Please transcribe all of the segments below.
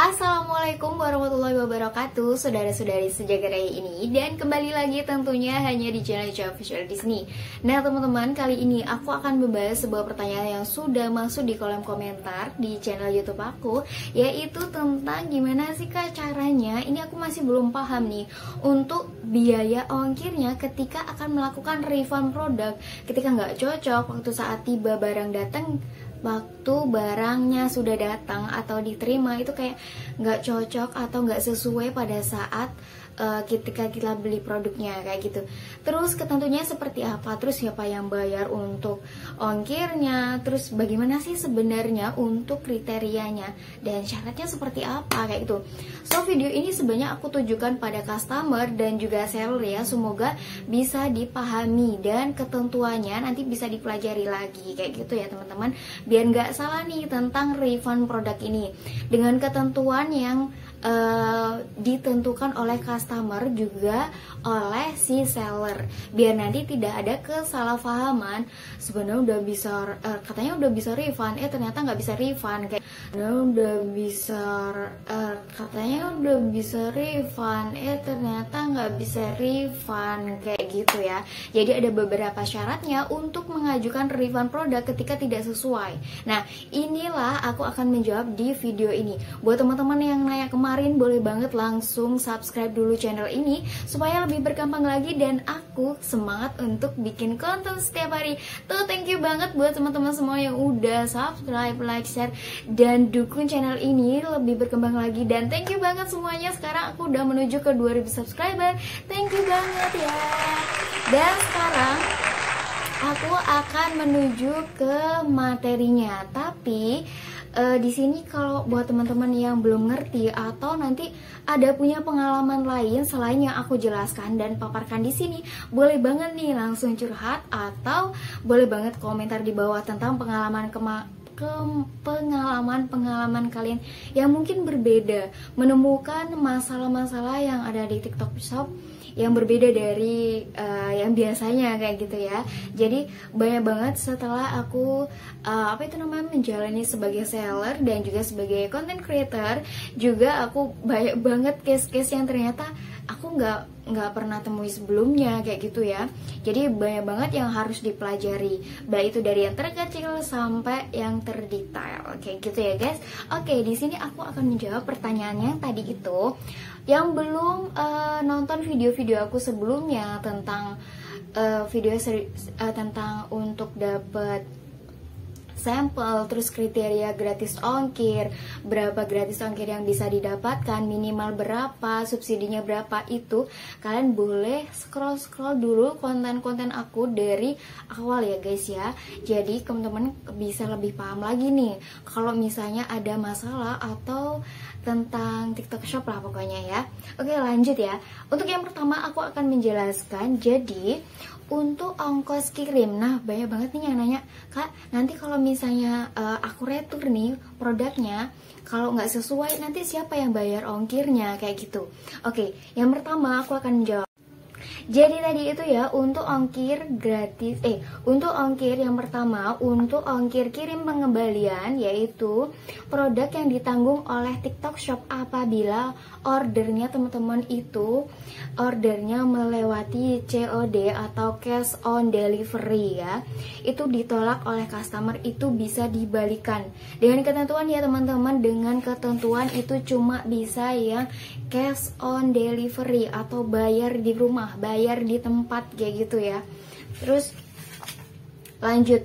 Assalamualaikum warahmatullahi wabarakatuh, saudara-saudari sejagat raya ini. Dan kembali lagi tentunya hanya di channel Ica Official di sini. Nah teman-teman, kali ini aku akan membahas sebuah pertanyaan yang sudah masuk di kolom komentar di channel YouTube aku, yaitu tentang gimana sih kak caranya, ini aku masih belum paham nih, untuk biaya ongkirnya ketika akan melakukan refund produk. Ketika nggak cocok waktu saat tiba barang datang, waktu barangnya sudah datang atau diterima itu kayak nggak cocok atau nggak sesuai pada saat ketika kita beli produknya kayak gitu. Terus ketentunya seperti apa, terus siapa yang bayar untuk ongkirnya, terus bagaimana sih sebenarnya untuk kriterianya dan syaratnya seperti apa kayak gitu. So video ini sebenarnya aku tujukan pada customer dan juga seller ya, semoga bisa dipahami dan ketentuannya nanti bisa dipelajari lagi kayak gitu ya teman-teman, biar nggak salah nih tentang refund produk ini dengan ketentuan yang ditentukan oleh customer juga oleh si seller, biar nanti tidak ada kesalahpahaman. Sebenarnya udah bisa katanya udah bisa refund, ternyata nggak bisa refund, kayak katanya udah bisa refund, ternyata nggak bisa refund kayak gitu ya. Jadi ada beberapa syaratnya untuk mengajukan refund produk ketika tidak sesuai. Nah inilah aku akan menjawab di video ini. Buat teman-teman yang nanya kemarin, boleh banget langsung subscribe dulu channel ini supaya lebih berkembang lagi dan aku semangat untuk bikin konten setiap hari. Tuh thank you banget buat teman-teman semua yang udah subscribe, like, share dan dukung channel ini lebih berkembang lagi. Dan thank you banget semuanya, sekarang aku udah menuju ke 2000 subscriber. Thank you banget ya. Dan sekarang aku akan menuju ke materinya. Tapi di sini kalau buat teman-teman yang belum ngerti atau nanti ada punya pengalaman lain selain yang aku jelaskan dan paparkan di sini, boleh banget nih langsung curhat atau boleh banget komentar di bawah tentang pengalaman pengalaman kalian yang mungkin berbeda, menemukan masalah-masalah yang ada di TikTok Shop yang berbeda dari yang biasanya kayak gitu ya. Jadi banyak banget setelah aku menjalani sebagai seller dan juga sebagai content creator, juga aku banyak banget case-case yang ternyata aku nggak pernah temui sebelumnya kayak gitu ya. Jadi banyak banget yang harus dipelajari, baik itu dari yang terkecil sampai yang terdetail kayak gitu ya guys. Oke, di sini aku akan menjawab pertanyaannya yang tadi itu. Yang belum nonton video-video aku sebelumnya tentang tentang untuk dapat sampel, terus kriteria gratis ongkir, berapa gratis ongkir yang bisa didapatkan, minimal berapa, subsidinya berapa, itu kalian boleh scroll dulu konten-konten aku dari awal ya guys ya. Jadi teman-teman bisa lebih paham lagi nih kalau misalnya ada masalah atau tentang TikTok Shop lah pokoknya ya. Oke lanjut ya. Untuk yang pertama aku akan menjelaskan, jadi untuk ongkos kirim. Nah banyak banget nih yang nanya, kak nanti kalau misalnya aku retur nih produknya, kalau nggak sesuai nanti siapa yang bayar ongkirnya kayak gitu. Oke, yang pertama aku akan menjawab. Jadi tadi itu ya, untuk ongkir gratis, untuk ongkir yang pertama, untuk ongkir kirim pengembalian, yaitu produk yang ditanggung oleh TikTok Shop apabila ordernya teman-teman itu ordernya melewati COD atau cash on delivery ya, itu ditolak oleh customer, itu bisa dibalikan dengan ketentuan ya teman-teman. Dengan ketentuan itu cuma bisa yang cash on delivery atau bayar di rumah, bayar di tempat kayak gitu ya. Terus lanjut,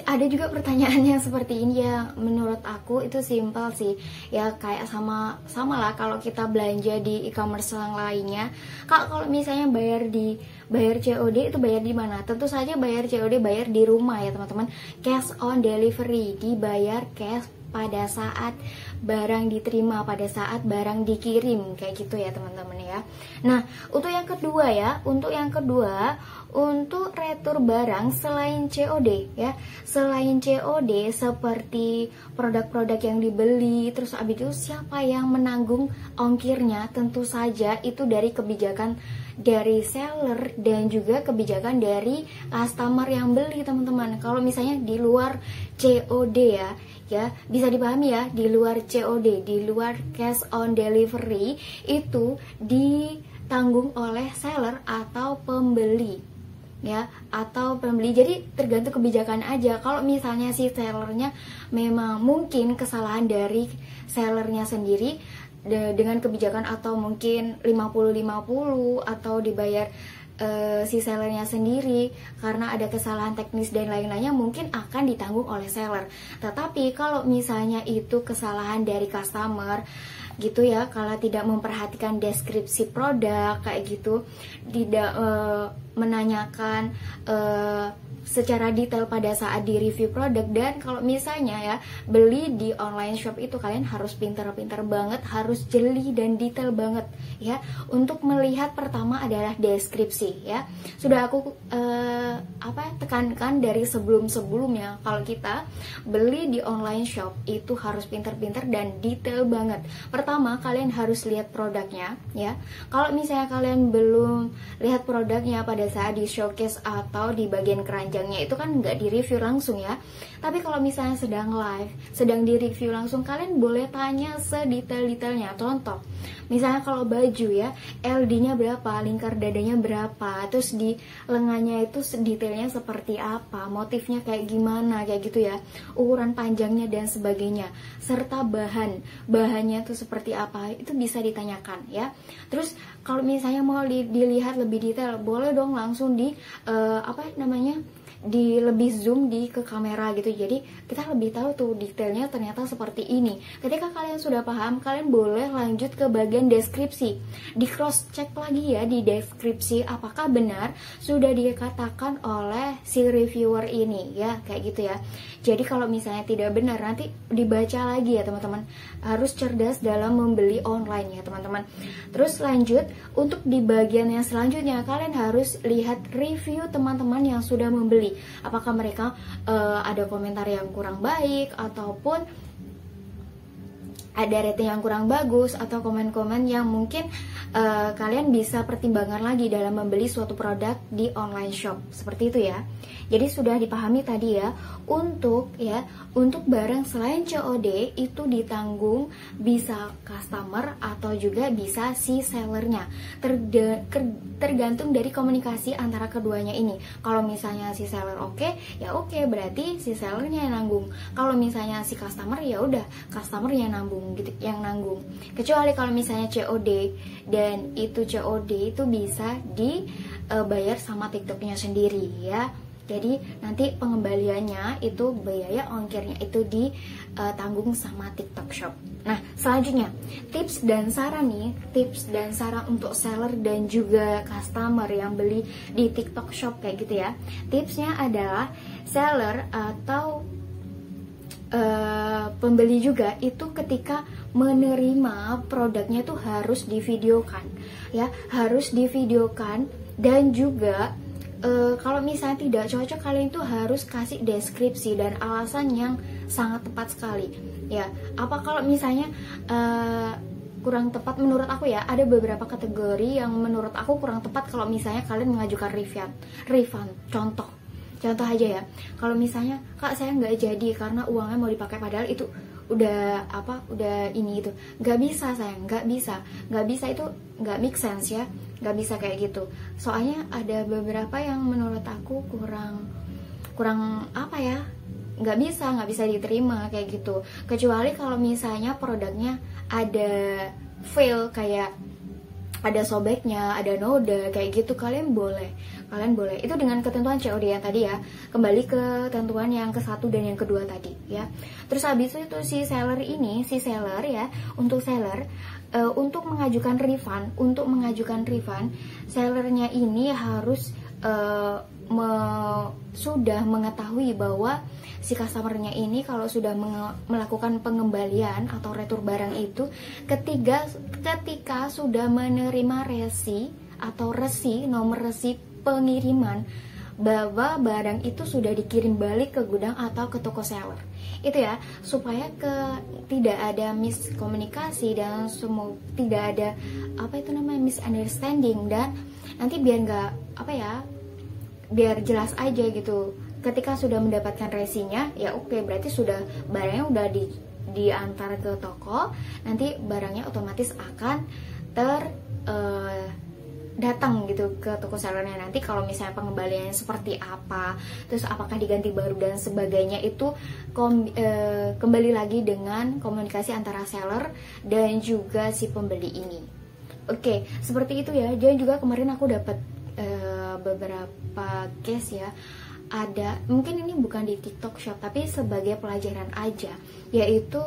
ada juga pertanyaan yang seperti ini ya, menurut aku itu simpel sih ya, kayak sama lah kalau kita belanja di e-commerce yang lainnya. Kak kalau misalnya bayar COD itu bayar di mana? Tentu saja bayar COD bayar di rumah ya teman-teman. Cash on delivery dibayar cash pada saat barang diterima, pada saat barang dikirim kayak gitu ya teman-teman ya. Nah untuk yang kedua ya, untuk retur barang selain COD ya, selain COD seperti produk-produk yang dibeli, terus abis itu siapa yang menanggung ongkirnya, tentu saja itu dari kebijakan dari seller dan juga kebijakan dari customer yang beli, teman-teman. Kalau misalnya di luar COD ya bisa dipahami ya, di luar COD, di luar cash on delivery, itu ditanggung oleh seller atau pembeli ya, atau pembeli. Jadi tergantung kebijakan aja. Kalau misalnya si sellernya memang mungkin kesalahan dari sellernya sendiri dengan kebijakan, atau mungkin 50-50 atau dibayar si sellernya sendiri karena ada kesalahan teknis dan lain-lainnya, mungkin akan ditanggung oleh seller. Tetapi kalau misalnya itu kesalahan dari customer gitu ya, kalau tidak memperhatikan deskripsi produk kayak gitu, tidak menanyakan secara detail pada saat di review produk. Dan kalau misalnya ya beli di online shop itu, kalian harus pintar-pintar banget, harus jeli dan detail banget ya untuk melihat. Pertama adalah deskripsi ya. Sudah aku tekankan dari sebelum-sebelumnya, kalau kita beli di online shop itu harus pintar-pintar dan detail banget. Pertama, kalian harus lihat produknya ya. Kalau misalnya kalian belum lihat produknya pada saat di showcase atau di bagian keranjangnya, itu kan nggak di review langsung ya. Tapi kalau misalnya sedang live, sedang di review langsung, kalian boleh tanya sedetail-detailnya. Contoh, misalnya kalau baju ya, LD-nya berapa, lingkar dadanya berapa, terus di lengannya itu detailnya seperti apa, motifnya kayak gimana, kayak gitu ya, ukuran panjangnya dan sebagainya, serta bahannya itu seperti apa, itu bisa ditanyakan ya. Terus kalau misalnya mau dilihat lebih detail, boleh dong langsung di di lebih zoom ke kamera gitu. Jadi kita lebih tahu tuh detailnya ternyata seperti ini. Ketika kalian sudah paham, kalian boleh lanjut ke bagian deskripsi. Di cross check lagi ya di deskripsi, apakah benar sudah dikatakan oleh si reviewer ini ya, kayak gitu ya. Jadi kalau misalnya tidak benar, nanti dibaca lagi ya teman-teman. Harus cerdas dalam membeli online ya teman-teman. Terus lanjut untuk di bagian yang selanjutnya, kalian harus lihat review teman-teman yang sudah membeli. Apakah mereka ada komentar yang kurang baik, ataupun ada rating yang kurang bagus, atau komen-komen yang mungkin kalian bisa pertimbangkan lagi dalam membeli suatu produk di online shop. Seperti itu ya. Jadi sudah dipahami tadi ya, untuk barang selain COD itu ditanggung bisa customer atau juga bisa si sellernya. Tergantung dari komunikasi antara keduanya ini. Kalau misalnya si seller oke, ya oke, berarti si sellernya yang nanggung. Kalau misalnya si customer, ya udah customer yang nanggung gitu, yang nanggung. Kecuali kalau misalnya COD, dan itu COD itu bisa dibayar sama TikToknya sendiri ya. Jadi nanti pengembaliannya itu, biaya ongkirnya itu ditanggung sama TikTok Shop. Nah selanjutnya, tips dan saran nih, tips dan saran untuk seller dan juga customer yang beli di TikTok Shop kayak gitu ya. Tipsnya adalah seller atau pembeli juga itu ketika menerima produknya itu harus divideokan ya, harus divideokan. Dan juga kalau misalnya tidak cocok, kalian itu harus kasih deskripsi dan alasan yang sangat tepat sekali ya. Apa kalau misalnya kurang tepat menurut aku ya, ada beberapa kategori yang menurut aku kurang tepat kalau misalnya kalian mengajukan refund. Contoh aja ya, kalau misalnya kak saya nggak jadi karena uangnya mau dipakai, padahal itu udah ini itu, nggak bisa sayang, nggak bisa, itu nggak make sense ya, nggak bisa kayak gitu. Soalnya ada beberapa yang menurut aku kurang nggak bisa diterima kayak gitu. Kecuali kalau misalnya produknya ada fail, kayak ada sobeknya, ada noda kayak gitu, kalian boleh itu dengan ketentuan COD yang tadi ya. Kembali ke ketentuan yang ke-1 dan yang kedua tadi ya. Terus habis itu si seller ya, untuk seller untuk mengajukan refund, sellernya ini harus sudah mengetahui bahwa si customernya ini kalau sudah melakukan pengembalian atau retur barang itu ketika sudah menerima nomor resi pengiriman bahwa barang itu sudah dikirim balik ke gudang atau ke toko seller. itu ya, supaya tidak ada miskomunikasi dan tidak ada misunderstanding, dan nanti biar nggak biar jelas aja gitu. Ketika sudah mendapatkan resinya, ya oke, berarti sudah barangnya udah diantar ke toko, nanti barangnya otomatis akan datang gitu ke toko sellernya. Nanti kalau misalnya pengembaliannya seperti apa, terus apakah diganti baru dan sebagainya, itu kembali lagi dengan komunikasi antara seller dan juga si pembeli ini. Oke, seperti itu ya. Dan juga kemarin aku dapat beberapa case ya, ada, mungkin ini bukan di TikTok Shop tapi sebagai pelajaran aja, yaitu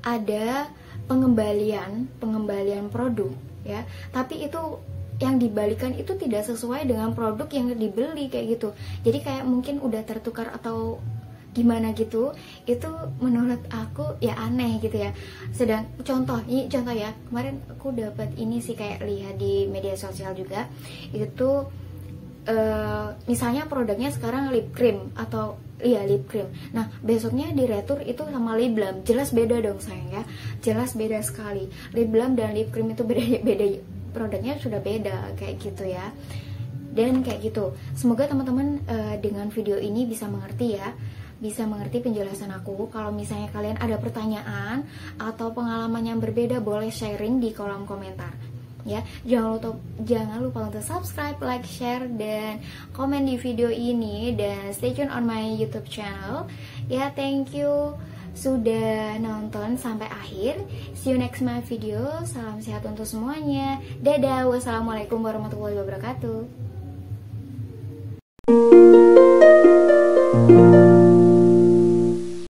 ada pengembalian produk ya, tapi itu yang dibalikan itu tidak sesuai dengan produk yang dibeli kayak gitu. Jadi kayak mungkin udah tertukar atau gimana gitu. Itu menurut aku ya aneh gitu ya. Contoh ya, kemarin aku dapat ini sih, kayak lihat di media sosial juga, itu misalnya produknya sekarang lip cream atau lip cream. Nah, besoknya di retur itu sama lip balm. Jelas beda dong sayang ya. Jelas beda sekali. Lip balm dan lip cream itu beda produknya sudah beda kayak gitu ya. Dan kayak gitu. Semoga teman-teman dengan video ini bisa mengerti ya. Bisa mengerti penjelasan aku. Kalau misalnya kalian ada pertanyaan atau pengalaman yang berbeda, boleh sharing di kolom komentar. Ya, jangan lupa untuk subscribe, like, share, dan komen di video ini, dan stay tune on my YouTube channel. Ya, thank you sudah nonton sampai akhir. See you next my video. Salam sehat untuk semuanya. Dadah. Wassalamualaikum warahmatullahi wabarakatuh.